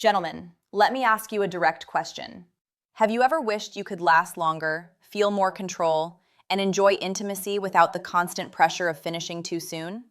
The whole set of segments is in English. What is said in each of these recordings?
Gentlemen, let me ask you a direct question. Have you ever wished you could last longer, feel more control, and enjoy intimacy without the constant pressure of finishing too soon?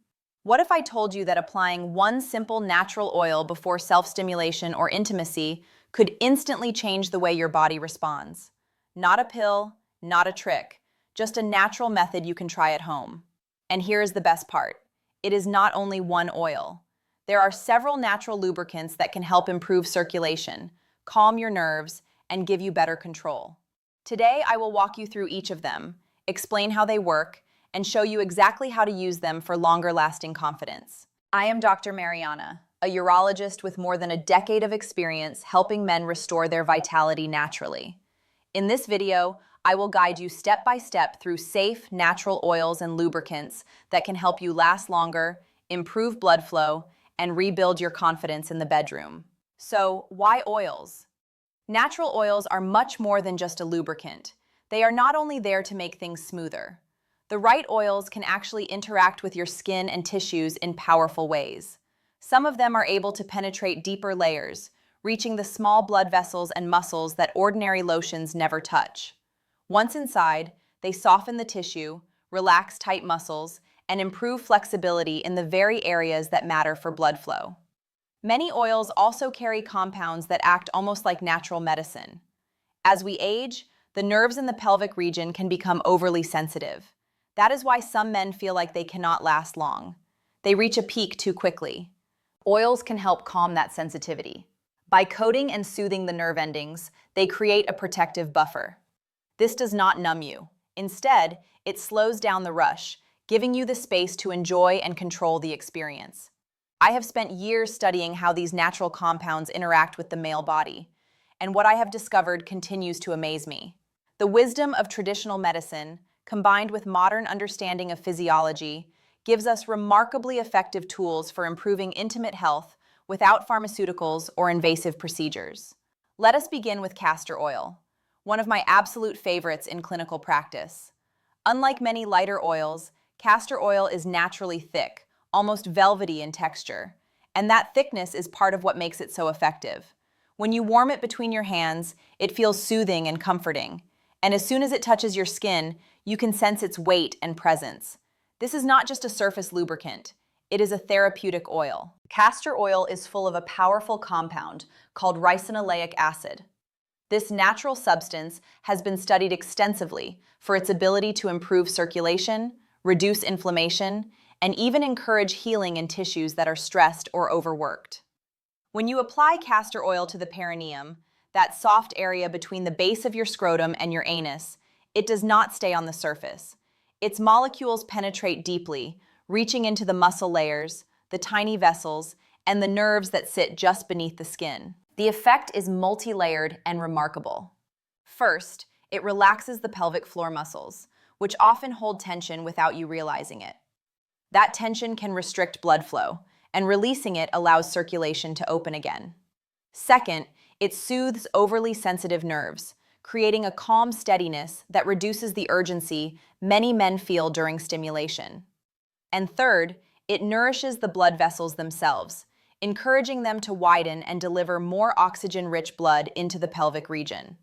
What if I told you that applying one simple natural oil before self-stimulation or intimacy could instantly change the way your body responds? Not a pill, not a trick, just a natural method you can try at home. And here is the best part. It is not only one oil. There are several natural lubricants that can help improve circulation, calm your nerves, and give you better control. Today, I will walk you through each of them, explain how they work, and show you exactly how to use them for longer-lasting confidence. I am Dr. Mariana, a urologist with more than a decade of experience helping men restore their vitality naturally. In this video, I will guide you step by step through safe, natural oils and lubricants that can help you last longer, improve blood flow, and rebuild your confidence in the bedroom. So, why oils? Natural oils are much more than just a lubricant. They are not only there to make things smoother. The right oils can actually interact with your skin and tissues in powerful ways. Some of them are able to penetrate deeper layers, reaching the small blood vessels and muscles that ordinary lotions never touch. Once inside, they soften the tissue, relax tight muscles, and improve flexibility in the very areas that matter for blood flow. Many oils also carry compounds that act almost like natural medicine. As we age, the nerves in the pelvic region can become overly sensitive. That is why some men feel like they cannot last long. They reach a peak too quickly. Oils can help calm that sensitivity. By coating and soothing the nerve endings, they create a protective buffer. This does not numb you. Instead, it slows down the rush, giving you the space to enjoy and control the experience. I have spent years studying how these natural compounds interact with the male body, and what I have discovered continues to amaze me. The wisdom of traditional medicine, combined with modern understanding of physiology, gives us remarkably effective tools for improving intimate health without pharmaceuticals or invasive procedures. Let us begin with castor oil, one of my absolute favorites in clinical practice. Unlike many lighter oils, castor oil is naturally thick, almost velvety in texture, and that thickness is part of what makes it so effective. When you warm it between your hands, it feels soothing and comforting, and as soon as it touches your skin, you can sense its weight and presence. This is not just a surface lubricant, it is a therapeutic oil. Castor oil is full of a powerful compound called ricinoleic acid. This natural substance has been studied extensively for its ability to improve circulation, reduce inflammation, and even encourage healing in tissues that are stressed or overworked. When you apply castor oil to the perineum, that soft area between the base of your scrotum and your anus, it does not stay on the surface. Its molecules penetrate deeply, reaching into the muscle layers, the tiny vessels, and the nerves that sit just beneath the skin. The effect is multi-layered and remarkable. First, it relaxes the pelvic floor muscles, which often hold tension without you realizing it. That tension can restrict blood flow, and releasing it allows circulation to open again. Second, it soothes overly sensitive nerves, creating a calm steadiness that reduces the urgency many men feel during stimulation. And third, it nourishes the blood vessels themselves, encouraging them to widen and deliver more oxygen-rich blood into the pelvic region.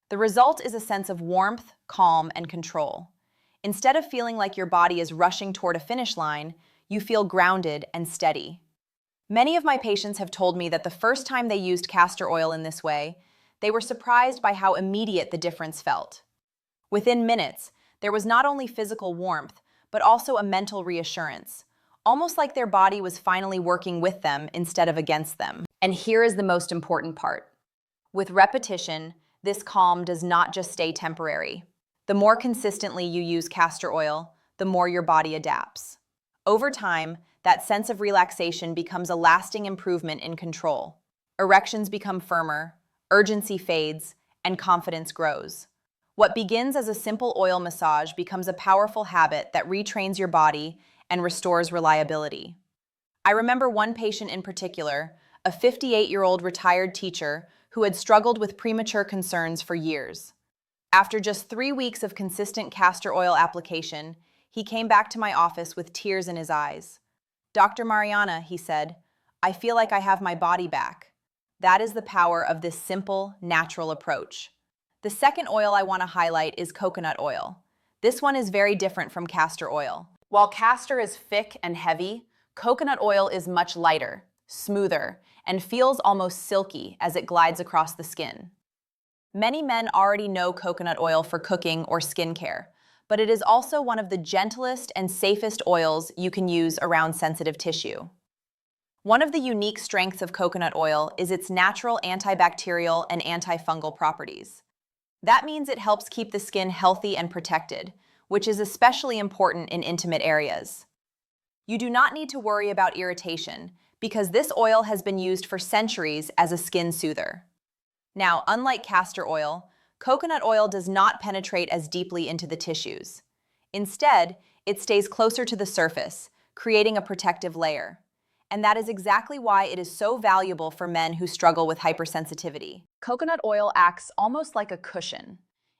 The result is a sense of warmth, calm, and control. Instead of feeling like your body is rushing toward a finish line, you feel grounded and steady. Many of my patients have told me that the first time they used castor oil in this way, they were surprised by how immediate the difference felt. Within minutes, there was not only physical warmth, but also a mental reassurance, almost like their body was finally working with them instead of against them. And here is the most important part. With repetition, this calm does not just stay temporary. The more consistently you use castor oil, the more your body adapts. Over time, that sense of relaxation becomes a lasting improvement in control. Erections become firmer, urgency fades, and confidence grows. What begins as a simple oil massage becomes a powerful habit that retrains your body and restores reliability. I remember one patient in particular, a 58-year-old retired teacher who had struggled with premature concerns for years. After just 3 weeks of consistent castor oil application, he came back to my office with tears in his eyes. "Dr. Mariana," he said, "I feel like I have my body back. That is the power of this simple, natural approach. The second oil I want to highlight is coconut oil. This one is very different from castor oil. While castor is thick and heavy, coconut oil is much lighter, smoother, and feels almost silky as it glides across the skin. Many men already know coconut oil for cooking or skincare, but it is also one of the gentlest and safest oils you can use around sensitive tissue. One of the unique strengths of coconut oil is its natural antibacterial and antifungal properties. That means it helps keep the skin healthy and protected, which is especially important in intimate areas. You do not need to worry about irritation because this oil has been used for centuries as a skin soother. Now, unlike castor oil, coconut oil does not penetrate as deeply into the tissues. Instead, it stays closer to the surface, creating a protective layer. And that is exactly why it is so valuable for men who struggle with hypersensitivity. Coconut oil acts almost like a cushion.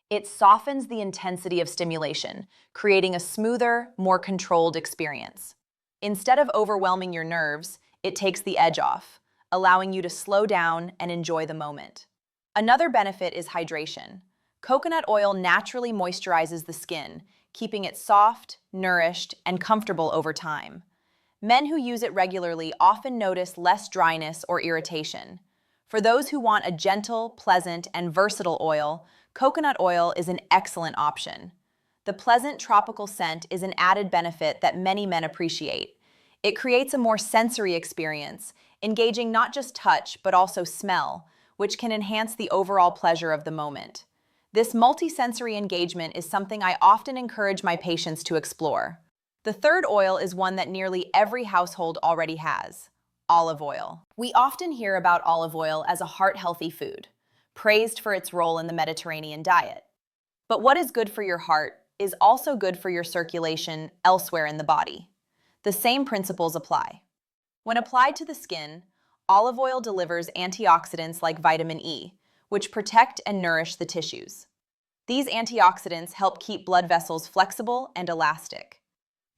It softens the intensity of stimulation, creating a smoother, more controlled experience. Instead of overwhelming your nerves, it takes the edge off, allowing you to slow down and enjoy the moment. Another benefit is hydration. Coconut oil naturally moisturizes the skin, keeping it soft, nourished, and comfortable over time. Men who use it regularly often notice less dryness or irritation. For those who want a gentle, pleasant, and versatile oil, coconut oil is an excellent option. The pleasant tropical scent is an added benefit that many men appreciate. It creates a more sensory experience, engaging not just touch but also smell, which can enhance the overall pleasure of the moment. This multisensory engagement is something I often encourage my patients to explore. The third oil is one that nearly every household already has: olive oil. We often hear about olive oil as a heart-healthy food, praised for its role in the Mediterranean diet. But what is good for your heart is also good for your circulation elsewhere in the body. The same principles apply. When applied to the skin, olive oil delivers antioxidants like vitamin E, which protect and nourish the tissues. These antioxidants help keep blood vessels flexible and elastic.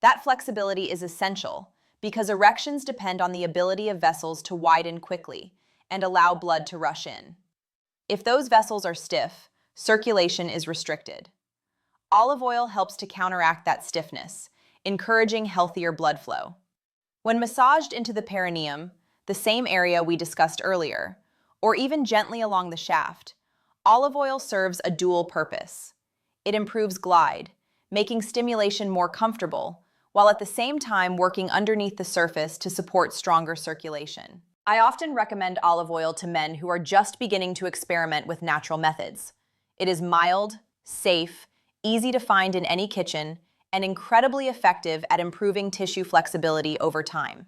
That flexibility is essential because erections depend on the ability of vessels to widen quickly and allow blood to rush in. If those vessels are stiff, circulation is restricted. Olive oil helps to counteract that stiffness, encouraging healthier blood flow. When massaged into the perineum, the same area we discussed earlier, or even gently along the shaft, olive oil serves a dual purpose. It improves glide, making stimulation more comfortable, while at the same time working underneath the surface to support stronger circulation. I often recommend olive oil to men who are just beginning to experiment with natural methods. It is mild, safe, easy to find in any kitchen, and incredibly effective at improving tissue flexibility over time.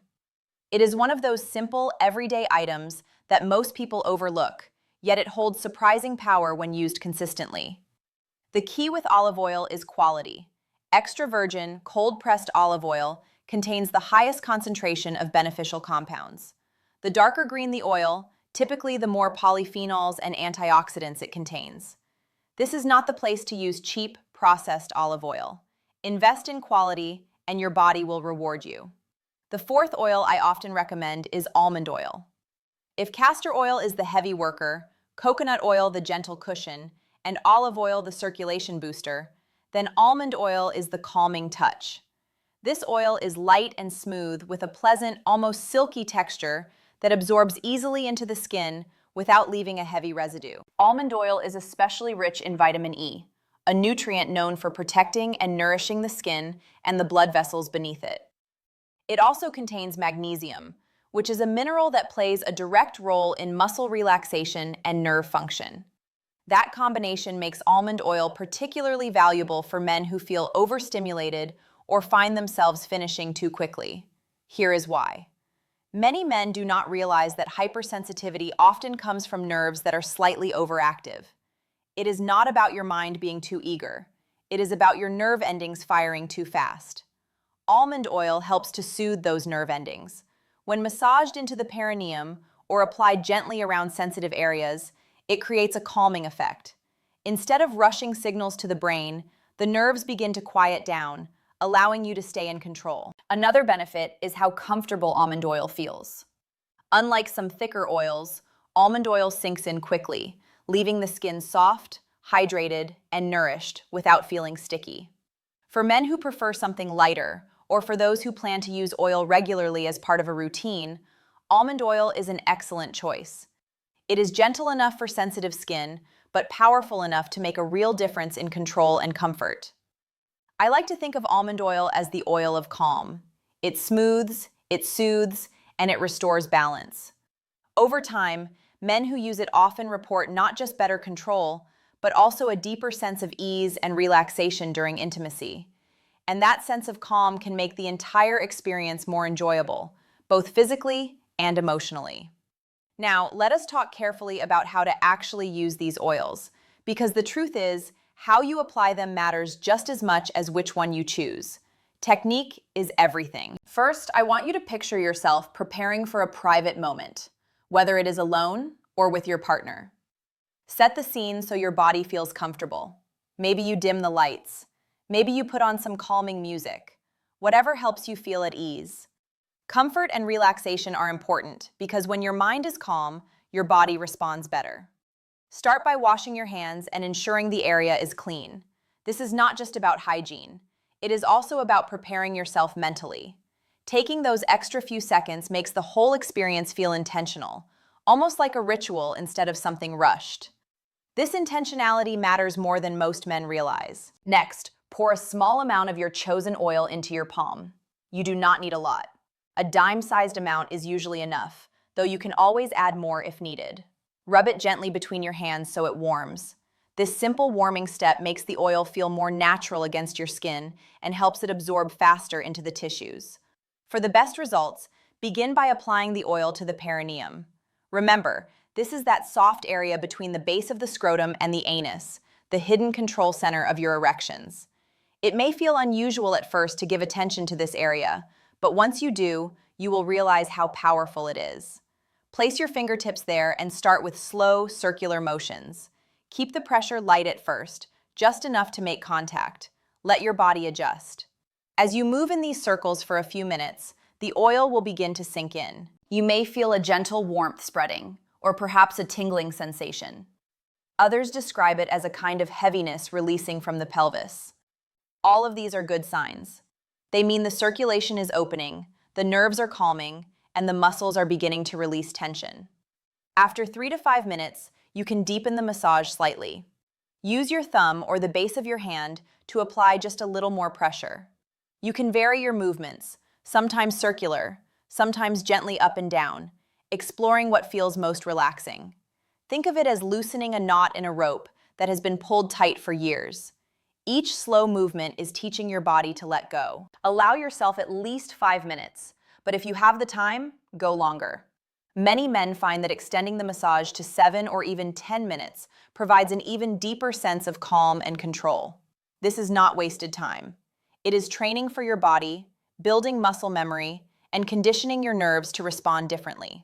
It is one of those simple, everyday items that most people overlook, yet it holds surprising power when used consistently. The key with olive oil is quality. Extra virgin, cold-pressed olive oil contains the highest concentration of beneficial compounds. The darker green the oil, typically the more polyphenols and antioxidants it contains. This is not the place to use cheap, processed olive oil. Invest in quality, and your body will reward you. The fourth oil I often recommend is almond oil. If castor oil is the heavy worker, coconut oil the gentle cushion, and olive oil the circulation booster, then almond oil is the calming touch. This oil is light and smooth with a pleasant, almost silky texture that absorbs easily into the skin without leaving a heavy residue. Almond oil is especially rich in vitamin E, a nutrient known for protecting and nourishing the skin and the blood vessels beneath it. It also contains magnesium, which is a mineral that plays a direct role in muscle relaxation and nerve function. That combination makes almond oil particularly valuable for men who feel overstimulated or find themselves finishing too quickly. Here is why. Many men do not realize that hypersensitivity often comes from nerves that are slightly overactive. It is not about your mind being too eager. It is about your nerve endings firing too fast. Almond oil helps to soothe those nerve endings. When massaged into the perineum or applied gently around sensitive areas, it creates a calming effect. Instead of rushing signals to the brain, the nerves begin to quiet down, allowing you to stay in control. Another benefit is how comfortable almond oil feels. Unlike some thicker oils, almond oil sinks in quickly, leaving the skin soft, hydrated, and nourished without feeling sticky. For men who prefer something lighter, or for those who plan to use oil regularly as part of a routine, almond oil is an excellent choice. It is gentle enough for sensitive skin, but powerful enough to make a real difference in control and comfort. I like to think of almond oil as the oil of calm. It smooths, it soothes, and it restores balance. Over time, men who use it often report not just better control, but also a deeper sense of ease and relaxation during intimacy. And that sense of calm can make the entire experience more enjoyable, both physically and emotionally. Now, let us talk carefully about how to actually use these oils, because the truth is, how you apply them matters just as much as which one you choose. Technique is everything. First, I want you to picture yourself preparing for a private moment, whether it is alone or with your partner. Set the scene so your body feels comfortable. Maybe you dim the lights. Maybe you put on some calming music. Whatever helps you feel at ease. Comfort and relaxation are important because when your mind is calm, your body responds better. Start by washing your hands and ensuring the area is clean. This is not just about hygiene. It is also about preparing yourself mentally. Taking those extra few seconds makes the whole experience feel intentional, almost like a ritual instead of something rushed. This intentionality matters more than most men realize. Next, pour a small amount of your chosen oil into your palm. You do not need a lot. A dime-sized amount is usually enough, though you can always add more if needed. Rub it gently between your hands so it warms. This simple warming step makes the oil feel more natural against your skin and helps it absorb faster into the tissues. For the best results, begin by applying the oil to the perineum. Remember, this is that soft area between the base of the scrotum and the anus, the hidden control center of your erections. It may feel unusual at first to give attention to this area, but once you do, you will realize how powerful it is. Place your fingertips there and start with slow, circular motions. Keep the pressure light at first, just enough to make contact. Let your body adjust. As you move in these circles for a few minutes, the oil will begin to sink in. You may feel a gentle warmth spreading, or perhaps a tingling sensation. Others describe it as a kind of heaviness releasing from the pelvis. All of these are good signs. They mean the circulation is opening, the nerves are calming, and the muscles are beginning to release tension. After 3 to 5 minutes, you can deepen the massage slightly. Use your thumb or the base of your hand to apply just a little more pressure. You can vary your movements, sometimes circular, sometimes gently up and down, exploring what feels most relaxing. Think of it as loosening a knot in a rope that has been pulled tight for years. Each slow movement is teaching your body to let go. Allow yourself at least 5 minutes, but if you have the time, go longer. Many men find that extending the massage to 7 or even 10 minutes provides an even deeper sense of calm and control. This is not wasted time. It is training for your body, building muscle memory, and conditioning your nerves to respond differently.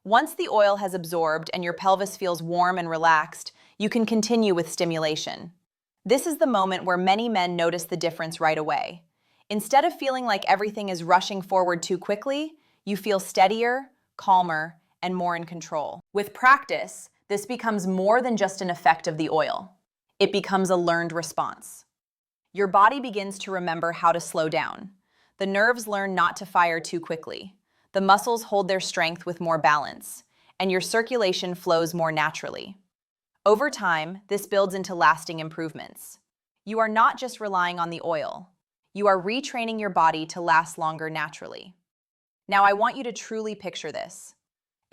Once the oil has absorbed and your pelvis feels warm and relaxed, you can continue with stimulation. This is the moment where many men notice the difference right away. Instead of feeling like everything is rushing forward too quickly, you feel steadier, calmer, and more in control. With practice, this becomes more than just an effect of the oil. It becomes a learned response. Your body begins to remember how to slow down. The nerves learn not to fire too quickly. The muscles hold their strength with more balance, and your circulation flows more naturally. Over time, this builds into lasting improvements. You are not just relying on the oil. You are retraining your body to last longer naturally. Now, I want you to truly picture this.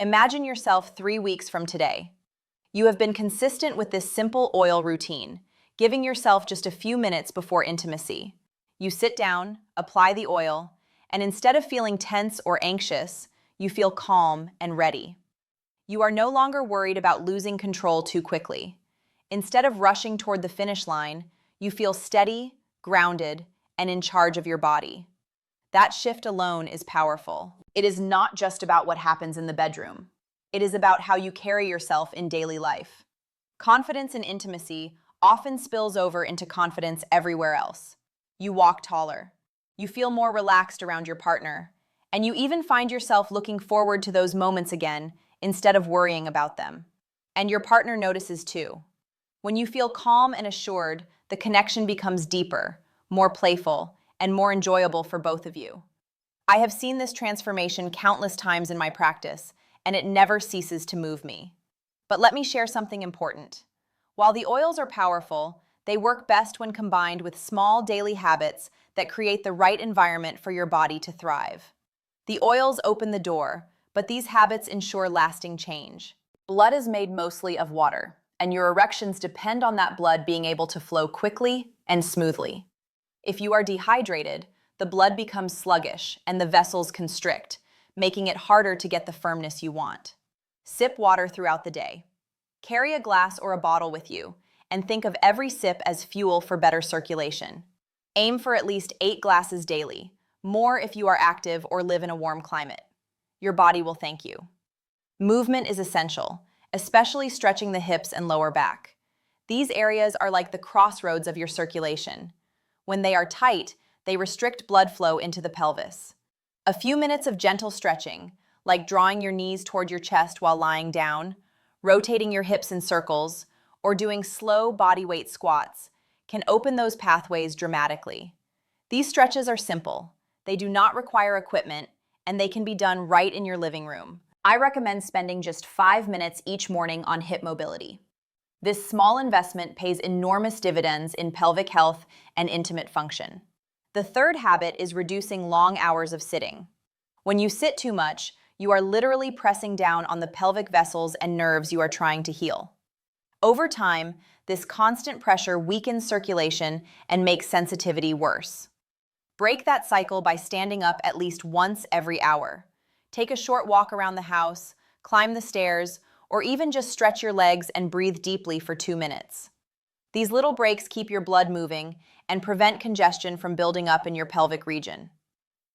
Imagine yourself 3 weeks from today. You have been consistent with this simple oil routine, giving yourself just a few minutes before intimacy. You sit down, apply the oil, and instead of feeling tense or anxious, you feel calm and ready. You are no longer worried about losing control too quickly. Instead of rushing toward the finish line, you feel steady, grounded, and in charge of your body. That shift alone is powerful. It is not just about what happens in the bedroom. It is about how you carry yourself in daily life. Confidence in intimacy often spills over into confidence everywhere else. You walk taller. You feel more relaxed around your partner. And you even find yourself looking forward to those moments again instead of worrying about them. And your partner notices too. When you feel calm and assured, the connection becomes deeper, more playful, and more enjoyable for both of you. I have seen this transformation countless times in my practice, and it never ceases to move me. But let me share something important. While the oils are powerful, they work best when combined with small daily habits that create the right environment for your body to thrive. The oils open the door, but these habits ensure lasting change. Blood is made mostly of water, and your erections depend on that blood being able to flow quickly and smoothly. If you are dehydrated, the blood becomes sluggish and the vessels constrict, making it harder to get the firmness you want. Sip water throughout the day. Carry a glass or a bottle with you, and think of every sip as fuel for better circulation. Aim for at least 8 glasses daily, more if you are active or live in a warm climate. Your body will thank you. Movement is essential, especially stretching the hips and lower back. These areas are like the crossroads of your circulation. When they are tight, they restrict blood flow into the pelvis. A few minutes of gentle stretching, like drawing your knees toward your chest while lying down, rotating your hips in circles, or doing slow bodyweight squats, can open those pathways dramatically. These stretches are simple. They do not require equipment, and they can be done right in your living room. I recommend spending just 5 minutes each morning on hip mobility. This small investment pays enormous dividends in pelvic health and intimate function. The third habit is reducing long hours of sitting. When you sit too much, you are literally pressing down on the pelvic vessels and nerves you are trying to heal. Over time, this constant pressure weakens circulation and makes sensitivity worse. Break that cycle by standing up at least once every hour. Take a short walk around the house, climb the stairs, or even just stretch your legs and breathe deeply for 2 minutes. These little breaks keep your blood moving and prevent congestion from building up in your pelvic region.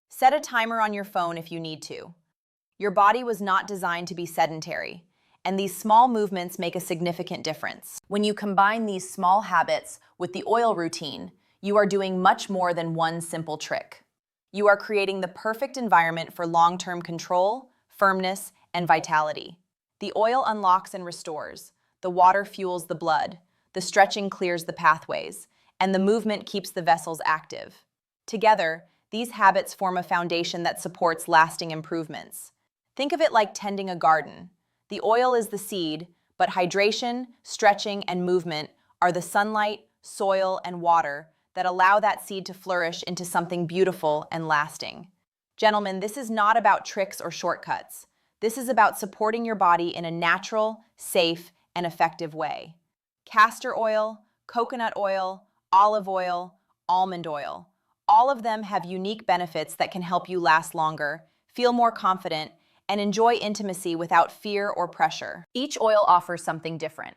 Set a timer on your phone if you need to. Your body was not designed to be sedentary, and these small movements make a significant difference. When you combine these small habits with the oil routine, you are doing much more than one simple trick. You are creating the perfect environment for long-term control, firmness, and vitality. The oil unlocks and restores, the water fuels the blood, the stretching clears the pathways, and the movement keeps the vessels active. Together, these habits form a foundation that supports lasting improvements. Think of it like tending a garden. The oil is the seed, but hydration, stretching, and movement are the sunlight, soil, and water that allow that seed to flourish into something beautiful and lasting. Gentlemen, this is not about tricks or shortcuts. This is about supporting your body in a natural, safe, and effective way. Castor oil, coconut oil, olive oil, almond oil. All of them have unique benefits that can help you last longer, feel more confident, and enjoy intimacy without fear or pressure. Each oil offers something different.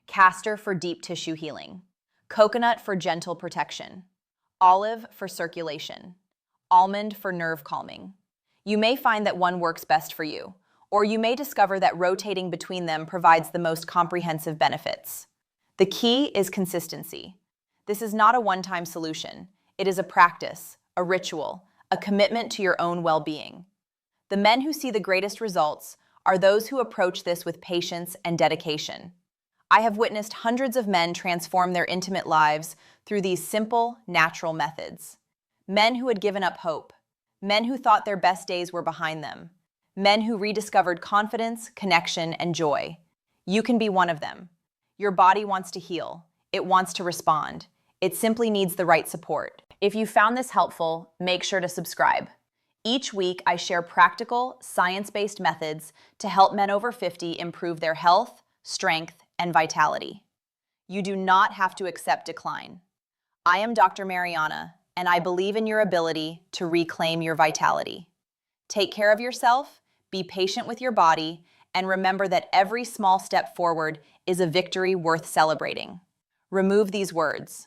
Castor for deep tissue healing, coconut for gentle protection, olive for circulation, almond for nerve calming. You may find that one works best for you, or you may discover that rotating between them provides the most comprehensive benefits. The key is consistency. This is not a one-time solution. It is a practice, a ritual, a commitment to your own well-being. The men who see the greatest results are those who approach this with patience and dedication. I have witnessed hundreds of men transform their intimate lives through these simple, natural methods. Men who had given up hope, men who thought their best days were behind them, men who rediscovered confidence, connection, and joy. You can be one of them. Your body wants to heal. It wants to respond. It simply needs the right support. If you found this helpful, make sure to subscribe. Each week, I share practical, science-based methods to help men over 50 improve their health, strength, and vitality. You do not have to accept decline. I am Dr. Mariana, and I believe in your ability to reclaim your vitality. Take care of yourself, be patient with your body, and remember that every small step forward is a victory worth celebrating. Remove these words: